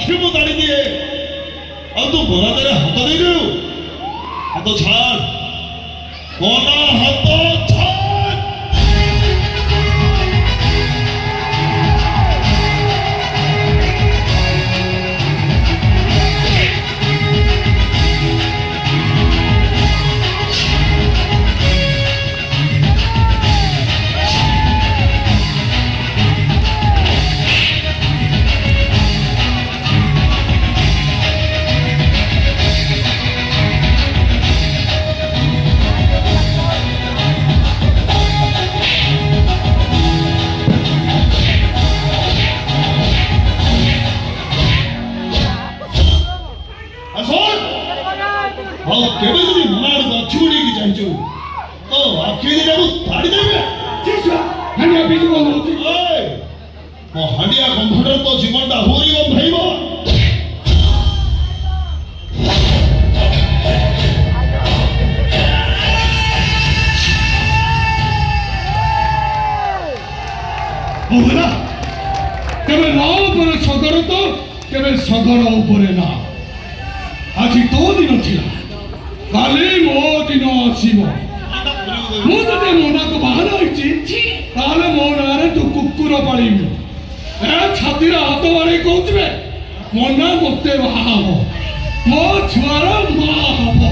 ଆଖିକୁ ତାଡ଼ି ଦିଏ। ଆଉ ତୁ ବରାଦରେ ହାତ ଦେଇଦେଉ। ହାତ ଛାଡ଼, କନା ହାତ ଛାଡ଼। ଆଉ କେବେ ଯଦି ମନା ଆଡ଼କୁ ଆଖି ବୁଡ଼େଇକି ଯାଇଛୁ ତ ଆଖି ଦିଟାକୁ ତାଡ଼ି ଦେବେ। ମୋ ହାଣ୍ଡିଆ ଗନ୍ଧରେ ତ ଜୀବନଟା ହୁଇ ଗନ୍ଧାଇବ। କେବେ ନା ଉପରେ ସଦର ତ କେବେ ସଦର ଉପରେ ନା। ଆଜି ତୋ ଦିନ ଥିଲା, କାଲି ମୋ ଦିନ ଆସିବ। ମୁଁ ଯଦି ମନାକୁ ବାହାନା ହେଇଛି ତାହେଲେ ମୋ ନାଁରେ ତୁ କୁକୁର ପାଳିବୁ। ଏ ଛାତିରେ ହାତ ବାଡ଼େଇ କହୁଥିବେ ମନା ମତେ ବାହା ହବ, ମୋ ଛୁଆର ମା ହବ।